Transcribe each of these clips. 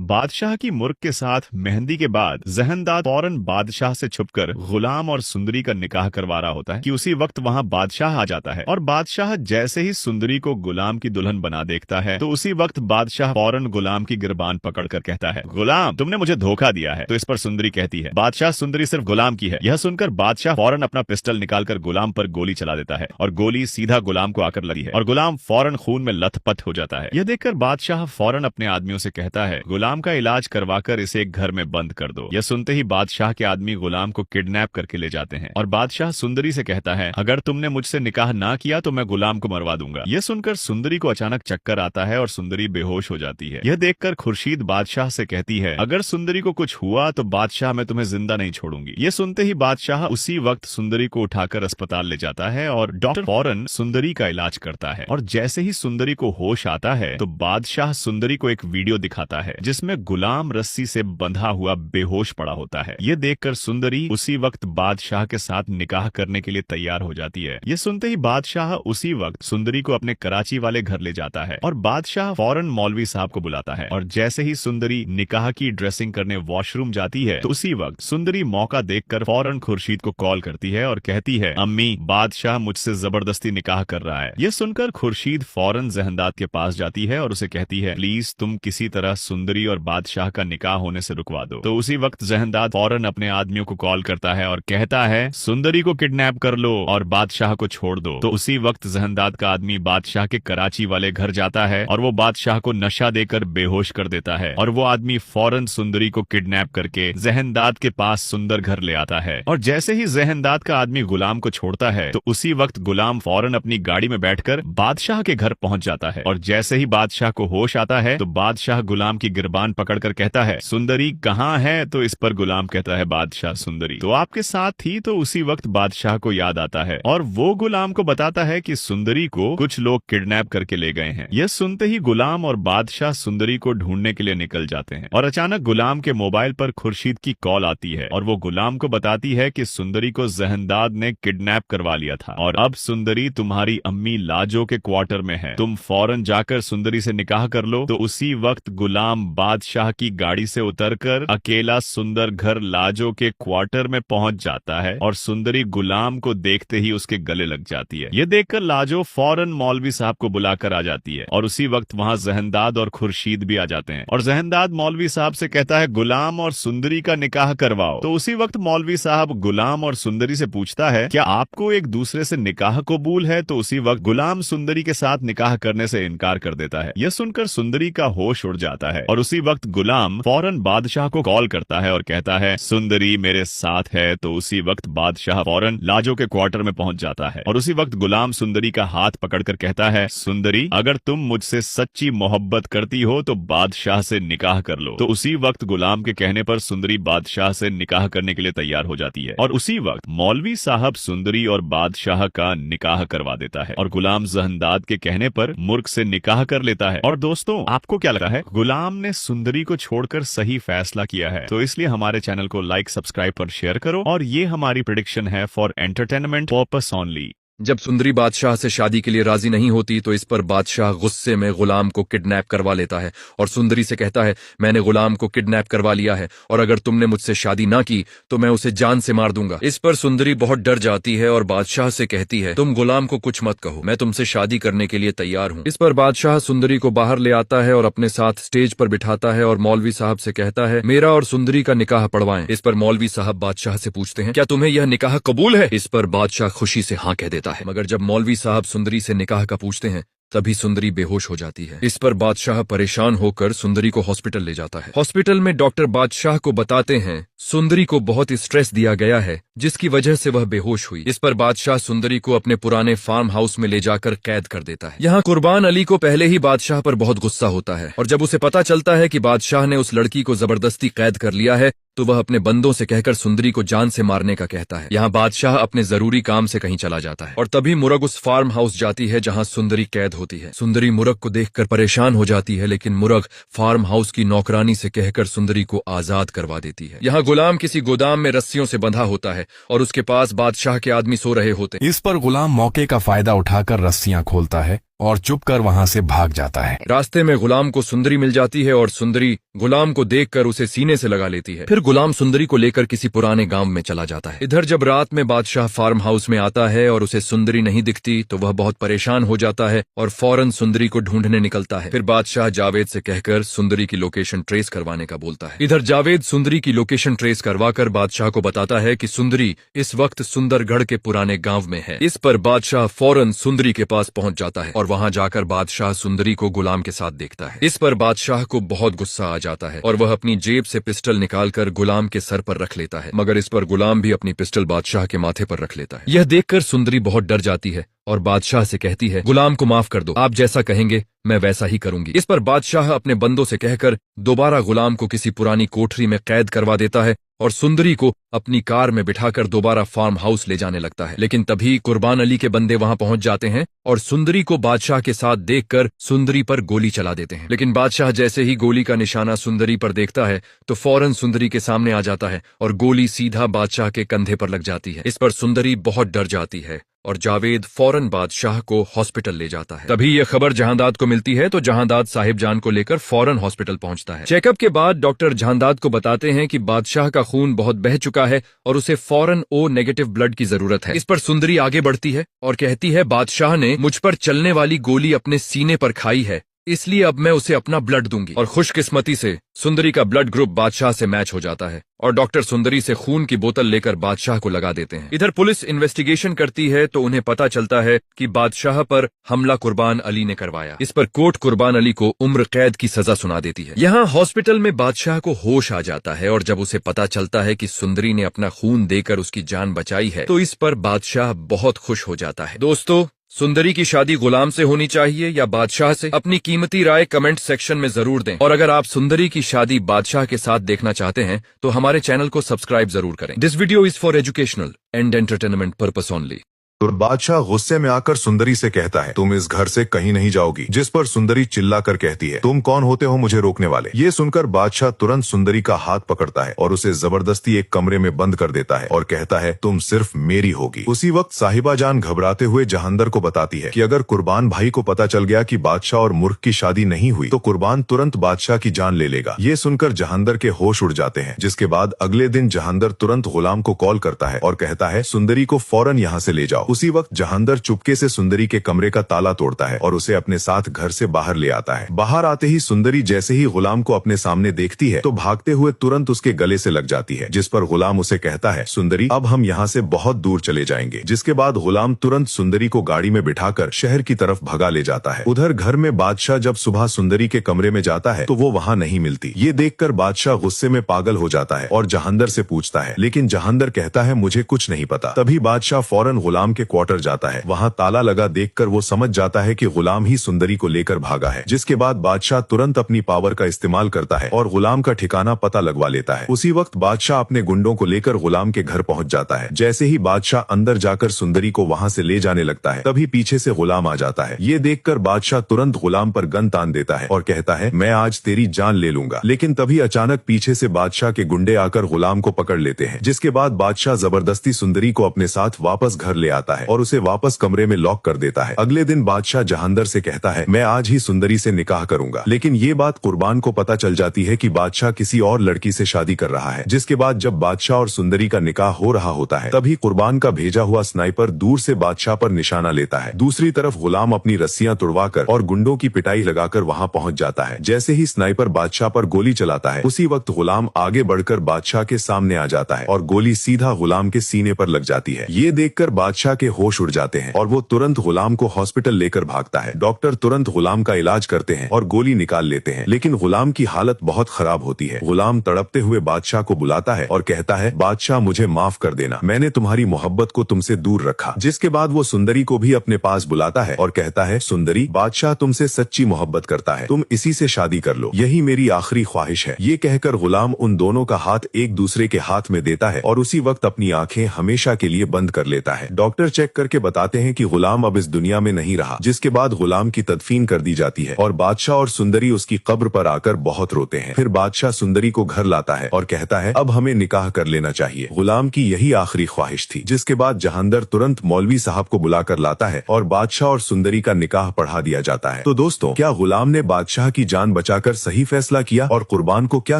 बादशाह की मुर्ग के साथ मेहंदी के बाद जहनदाद फौरन बादशाह से छुपकर गुलाम और सुंदरी का निकाह करवा रहा होता है कि उसी वक्त वहाँ बादशाह आ जाता है और बादशाह जैसे ही सुंदरी को गुलाम की दुल्हन बना देखता है तो उसी वक्त बादशाह फौरन गुलाम की गिरबान पकड़कर कहता है, गुलाम तुमने मुझे धोखा दिया है। तो इस पर सुंदरी कहती है, बादशाह सुंदरी सिर्फ गुलाम की है। यह सुनकर बादशाह फौरन अपना पिस्टल निकालकर गुलाम पर गोली चला देता है और गोली सीधा गुलाम को आकर लगी है और गुलाम फौरन खून में लथपथ हो जाता है। यह देखकर बादशाह फौरन अपने आदमियों से कहता है, गुलाम का इलाज करवाकर इसे एक घर में बंद कर दो। यह सुनते ही बादशाह के आदमी गुलाम को किडनैप करके ले जाते हैं और बादशाह सुंदरी से कहता है, अगर तुमने मुझसे निकाह ना किया तो मैं गुलाम को मरवा दूंगा। यह सुनकर सुंदरी को अचानक चक्कर आता है और सुंदरी बेहोश हो जाती है। यह देखकर खुर्शीद बादशाह से कहती है, अगर सुंदरी को कुछ हुआ तो बादशाह मैं तुम्हें जिंदा नहीं छोड़ूंगी। यह सुनते ही बादशाह उसी वक्त सुंदरी को उठाकर अस्पताल ले जाता है और डॉक्टर फौरन सुंदरी का इलाज करता है और जैसे ही सुंदरी को होश आता है तो बादशाह सुंदरी को एक वीडियो दिखाता है जिसमें गुलाम रस्सी से बंधा हुआ बेहोश पड़ा होता है। यह देखकर सुंदरी उसी वक्त बादशाह के साथ निकाह करने के लिए तैयार हो जाती है। यह सुनते ही बादशाह उसी वक्त सुंदरी को अपने कराची वाले घर ले जाता है और बादशाह फौरन मौलवी साहब को बुलाता है और जैसे ही सुंदरी निकाह की ड्रेसिंग करने वॉशरूम जाती है तो उसी वक्त सुंदरी मौका देखकर फौरन खुर्शीद को कॉल करती है और कहती है, अम्मी बादशाह मुझसे जबरदस्ती निकाह कर रहा है। यह सुनकर खुर्शीद फौरन जहनदाद के पास जाती है और उसे कहती है, प्लीज तुम किसी तरह सुंदरी और बादशाह का निकाह होने से रुकवा दो। तो उसी वक्त जहनदाद फौरन अपने आदमियों को कॉल करता है और कहता है, सुंदरी को किडनैप कर लो और बादशाह को छोड़ दो। तो उसी वक्त जहनदाद का आदमी बादशाह के कराची वाले घर जाता है और वो बादशाह को नशा देकर बेहोश कर देता है और वो आदमी फौरन सुंदरी को किडनैप करके जहनदाद के पास सुंदर घर ले आता है और जैसे ही जहनदाद का आदमी गुलाम को छोड़ता है तो उसी वक्त गुलाम फौरन अपनी गाड़ी में बैठकर बादशाह के घर पहुंच जाता है और जैसे ही बादशाह को होश आता है तो बादशाह गुलाम की गिरबान पकड़कर कहता है, सुंदरी कहाँ है? तो इस पर गुलाम कहता है, बादशाह सुंदरी तो आपके साथ थी। तो उसी वक्त बादशाह को याद आता है और वो गुलाम को बताता है कि सुंदरी को कुछ लोग किडनैप करके ले गए हैं। यह सुनते ही गुलाम और बादशाह सुंदरी को ढूंढने के लिए निकल जाते हैं और अचानक गुलाम के मोबाइल पर खुर्शीद की कॉल आती है और वो गुलाम को बताती है कि सुंदरी को जहनदाद ने किडनैप करवा लिया था और अब सुंदरी तुम्हारी अम्मी लाजो के क्वार्टर में है, तुम फौरन जाकर सुंदरी से निकाह कर लो। तो उसी वक्त गुलाम बादशाह की गाड़ी से उतरकर अकेला सुंदर घर लाजो के क्वार्टर में पहुंच जाता है और सुंदरी गुलाम को देखते ही उसके गले लग जाती है। यह देखकर लाजो फौरन मौलवी साहब को बुलाकर आ जाती है और उसी वक्त वहां जहनदाद और खुर्शीद भी आ जाते हैं और जहनदाद मौलवी साहब से कहता है, गुलाम और सुंदरी का निकाह करवाओ। तो उसी वक्त मौलवी साहब गुलाम और सुंदरी से पूछता है, क्या आपको एक दूसरे से निकाह कबूल है? तो उसी वक्त गुलाम सुंदरी के साथ निकाह करने से इनकार कर देता है। यह सुनकर सुंदरी का होश उड़ जाता है और उसी वक्त गुलाम फौरन बादशाह को कॉल करता है और कहता है, सुंदरी मेरे साथ है। तो उसी वक्त बादशाह फौरन लाजो के क्वार्टर में पहुंच जाता है और उसी वक्त गुलाम सुंदरी का हाथ पकड़कर कहता है, सुंदरी अगर तुम मुझसे सच्ची मोहब्बत करती हो तो बादशाह से निकाह कर लो। तो उसी वक्त गुलाम के कहने पर सुंदरी बादशाह से निकाह करने के लिए तैयार हो जाती है और उसी वक्त मौलवी साहब सुंदरी और बादशाह का निकाह करवा देता है और गुलाम जहनदाद के कहने पर मुर्ग से निकाह कर लेता है। और दोस्तों आपको क्या लगता है, गुलाम ने सुंदरी को छोड़कर सही फैसला किया है? तो इसलिए हमारे चैनल को लाइक, सब्सक्राइब और शेयर करो और ये हमारी प्रेडिक्शन है फॉर एंटरटेनमेंट पर्पस ओनली। जब सुंदरी बादशाह से शादी के लिए राजी नहीं होती तो इस पर बादशाह गुस्से में गुलाम को किडनैप करवा लेता है और सुंदरी से कहता है, मैंने गुलाम को किडनैप करवा लिया है और अगर तुमने मुझसे शादी ना की तो मैं उसे जान से मार दूंगा। इस पर सुंदरी बहुत डर जाती है और बादशाह से कहती है, तुम गुलाम को कुछ मत कहो, मैं तुमसे शादी करने के लिए तैयार हूँ। इस पर बादशाह सुंदरी को बाहर ले आता है और अपने साथ स्टेज पर बिठाता है और मौलवी साहब से कहता है, मेरा और सुंदरी का निकाह पढ़वाएं। इस पर मौलवी साहब बादशाह से पूछते हैं, क्या तुम्हें यह निकाह कबूल है? इस पर बादशाह खुशी से हाँ कह देता है। मगर जब मौलवी साहब सुंदरी से निकाह का पूछते हैं तभी सुंदरी बेहोश हो जाती है। इस पर बादशाह परेशान होकर सुंदरी को हॉस्पिटल ले जाता है। हॉस्पिटल में डॉक्टर बादशाह को बताते हैं सुंदरी को बहुत स्ट्रेस दिया गया है जिसकी वजह से वह बेहोश हुई। इस पर बादशाह सुंदरी को अपने पुराने फार्म हाउस में ले जाकर कैद कर देता है। यहाँ कुर्बान अली को पहले ही बादशाह पर बहुत गुस्सा होता है और जब उसे पता चलता है कि बादशाह ने उस लड़की को जबरदस्ती कैद कर लिया है तो वह अपने बंदों से कहकर सुंदरी को जान से मारने का कहता है। यहाँ बादशाह अपने जरूरी काम से कहीं चला जाता है और तभी मुर्ग उस फार्म हाउस जाती है जहाँ सुंदरी कैद होती है। सुंदरी मुर्ग को देखकर परेशान हो जाती है लेकिन मुर्ग फार्म हाउस की नौकरानी से कहकर सुंदरी को आजाद करवा देती है। यहाँ गुलाम किसी गोदाम में रस्सियों से बंधा होता है और उसके पास बादशाह के आदमी सो रहे होते हैं। इस पर गुलाम मौके का फायदा उठाकर रस्सियां खोलता है और चुप कर वहां से भाग जाता है। रास्ते में गुलाम को सुंदरी मिल जाती है और सुंदरी गुलाम को देखकर उसे सीने से लगा लेती है। फिर गुलाम सुंदरी को लेकर किसी पुराने गांव में चला जाता है। इधर जब रात में बादशाह फार्म हाउस में आता है और उसे सुंदरी नहीं दिखती तो वह बहुत परेशान हो जाता है और फौरन सुंदरी को ढूंढने निकलता है। फिर बादशाह जावेद से कहकर सुंदरी की लोकेशन ट्रेस करवाने का बोलता है। इधर जावेद सुंदरी की लोकेशन ट्रेस करवाकर बादशाह को बताता है कि सुंदरी इस वक्त सुंदरगढ़ के पुराने गांव में है। इस पर बादशाह फौरन सुंदरी के पास पहुंच जाता है और वहां जाकर बादशाह सुंदरी को गुलाम के साथ देखता है। इस पर बादशाह को बहुत गुस्सा आ जाता है और वह अपनी जेब से पिस्टल निकालकर गुलाम के सर पर रख लेता है, मगर इस पर गुलाम भी अपनी पिस्टल बादशाह के माथे पर रख लेता है। यह देखकर सुंदरी बहुत डर जाती है और बादशाह से कहती है, गुलाम को माफ कर दो, आप जैसा कहेंगे मैं वैसा ही करूंगी। इस पर बादशाह अपने बंदों से कहकर दोबारा गुलाम को किसी पुरानी कोठरी में कैद करवा देता है और सुंदरी को अपनी कार में बिठाकर दोबारा फार्म हाउस ले जाने लगता है। लेकिन तभी कुर्बान अली के बंदे वहां पहुंच जाते हैं और सुंदरी को बादशाह के साथ देखकर सुंदरी पर गोली चला देते हैं। लेकिन बादशाह जैसे ही गोली का निशाना सुंदरी पर देखता है तो फौरन सुंदरी के सामने आ जाता है और गोली सीधा बादशाह के कंधे पर लग जाती है। इस पर सुंदरी बहुत डर जाती है और जावेद फौरन बादशाह को हॉस्पिटल ले जाता है। तभी यह खबर जहांदाद को मिलती है तो जहांदाद साहिब जान को लेकर फौरन हॉस्पिटल पहुंचता है। चेकअप के बाद डॉक्टर जहांदाद को बताते हैं कि बादशाह का खून बहुत बह चुका है और उसे फौरन ओ नेगेटिव ब्लड की जरूरत है। इस पर सुंदरी आगे बढ़ती है और कहती है, बादशाह ने मुझ पर चलने वाली गोली अपने सीने पर खाई है, इसलिए अब मैं उसे अपना ब्लड दूंगी। और खुशकिस्मती से सुंदरी का ब्लड ग्रुप बादशाह से मैच हो जाता है और डॉक्टर सुंदरी से खून की बोतल लेकर बादशाह को लगा देते हैं। इधर पुलिस इन्वेस्टिगेशन करती है तो उन्हें पता चलता है कि बादशाह पर हमला कुर्बान अली ने करवाया। इस पर कोर्ट कुर्बान अली को उम्र कैद की सजा सुना देती है। यहाँ हॉस्पिटल में बादशाह को होश आ जाता है और जब उसे पता चलता है कि सुंदरी ने अपना खून देकर उसकी जान बचाई है तो इस पर बादशाह बहुत खुश हो जाता है। दोस्तों, सुंदरी की शादी गुलाम से होनी चाहिए या बादशाह से? अपनी कीमती राय कमेंट सेक्शन में जरूर दें और अगर आप सुंदरी की शादी बादशाह के साथ देखना चाहते हैं तो हमारे चैनल को सब्सक्राइब जरूर करें। This video is for educational and entertainment purpose only. तो बादशाह गुस्से में आकर सुंदरी से कहता है, तुम इस घर से कहीं नहीं जाओगी। जिस पर सुंदरी चिल्लाकर कहती है, तुम कौन होते हो मुझे रोकने वाले? ये सुनकर बादशाह तुरंत सुंदरी का हाथ पकड़ता है और उसे जबरदस्ती एक कमरे में बंद कर देता है और कहता है, तुम सिर्फ मेरी होगी। उसी वक्त साहिबा जान घबराते हुए जहांदर को बताती है कि अगर कुर्बान भाई को पता चल गया कि बादशाह और मूर्ख की शादी नहीं हुई तो कुर्बान तुरंत बादशाह की जान ले लेगा। ये सुनकर जहांदर के होश उड़ जाते हैं, जिसके बाद अगले दिन जहांदर तुरंत गुलाम को कॉल करता है और कहता है, सुंदरी को फौरन यहाँ से ले जाओ। उसी वक्त जहांदर चुपके से सुंदरी के कमरे का ताला तोड़ता है और उसे अपने साथ घर से बाहर ले आता है। बाहर आते ही सुंदरी जैसे ही गुलाम को अपने सामने देखती है तो भागते हुए तुरंत उसके गले से लग जाती है, जिस पर गुलाम उसे कहता है, सुंदरी अब हम यहाँ से बहुत दूर चले जाएंगे। जिसके बाद गुलाम तुरंत सुंदरी को गाड़ी में बिठाकर शहर की तरफ भगा ले जाता है। उधर घर में बादशाह जब सुबह सुंदरी के कमरे में जाता है तो वो वहाँ नहीं मिलती। ये देखकर बादशाह गुस्से में पागल हो जाता है और जहांदर से पूछता है, लेकिन जहांदर कहता है, मुझे कुछ नहीं पता। तभी बादशाह फौरन गुलाम के क्वार्टर जाता है। वहाँ ताला लगा देखकर वो समझ जाता है कि गुलाम ही सुंदरी को लेकर भागा है। जिसके बाद बादशाह तुरंत अपनी पावर का इस्तेमाल करता है और गुलाम का ठिकाना पता लगवा लेता है। उसी वक्त बादशाह अपने गुंडों को लेकर गुलाम के घर पहुंच जाता है। जैसे ही बादशाह अंदर जाकर सुंदरी को वहां से ले जाने लगता है तभी पीछे से गुलाम आ जाता है। ये देखकर बादशाह तुरंत गुलाम पर गन तान देता है और कहता है, मैं आज तेरी जान ले लूंगा। लेकिन तभी अचानक पीछे से बादशाह के गुंडे आकर गुलाम को पकड़ लेते हैं। जिसके बाद बादशाह जबरदस्ती सुंदरी को अपने साथ वापस घर ले आता है और उसे वापस कमरे में लॉक कर देता है। अगले दिन बादशाह जहांदर से कहता है, मैं आज ही सुंदरी से निकाह करूंगा। लेकिन ये बात कुर्बान को पता चल जाती है कि बादशाह किसी और लड़की से शादी कर रहा है। जिसके बाद जब बादशाह और सुंदरी का निकाह हो रहा होता है तभी कुर्बान का भेजा हुआ स्नाइपर दूर से बादशाह पर निशाना लेता है। दूसरी तरफ गुलाम अपनी रस्सियां तुड़वाकर और गुंडों की पिटाई लगाकर वहां पहुंच जाता है। जैसे ही स्नाइपर बादशाह पर गोली चलाता है उसी वक्त गुलाम आगे बढ़कर बादशाह के सामने आ जाता है और गोली सीधा गुलाम के सीने पर लग जाती है। ये देखकर बादशाह के होश उड़ जाते हैं और वो तुरंत गुलाम को हॉस्पिटल लेकर भागता है। डॉक्टर तुरंत गुलाम का इलाज करते हैं और गोली निकाल लेते हैं, लेकिन गुलाम की हालत बहुत खराब होती है। गुलाम तड़पते हुए बादशाह को बुलाता है और कहता है, बादशाह मुझे माफ कर देना, मैंने तुम्हारी मोहब्बत को तुमसे दूर रखा। जिसके बाद वो सुंदरी को भी अपने पास बुलाता है और कहता है, सुंदरी बादशाह तुमसे सच्ची मोहब्बत करता है, तुम इसी से शादी कर लो, यही मेरी आखिरी ख्वाहिश है। ये कहकर गुलाम उन दोनों का हाथ एक दूसरे के हाथ में देता है और उसी वक्त अपनी आंखें हमेशा के लिए बंद कर लेता है। डॉक्टर डॉक्टर चेक करके बताते हैं कि गुलाम अब इस दुनिया में नहीं रहा, जिसके बाद गुलाम की तदफीन कर दी जाती है और बादशाह और सुंदरी उसकी कब्र पर आकर बहुत रोते हैं। फिर बादशाह सुंदरी को घर लाता है और कहता है अब हमें निकाह कर लेना चाहिए। गुलाम की यही आखिरी ख्वाहिश थी। जिसके बाद जहांदर तुरंत मौलवी साहब को बुलाकर लाता है और बादशाह और सुंदरी का निकाह पढ़ा दिया जाता है। तो दोस्तों, क्या गुलाम ने बादशाह की जान बचाकर सही फैसला किया और कुर्बान को क्या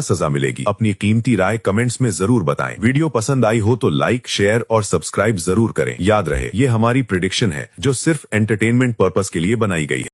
सजा मिलेगी? अपनी कीमती राय कमेंट्स में जरूर बताएं। वीडियो पसंद आई हो तो लाइक, शेयर और सब्सक्राइब जरूर करें। याद रहे, ये हमारी प्रिडिक्शन है जो सिर्फ एंटरटेनमेंट पर्पस के लिए बनाई गई है।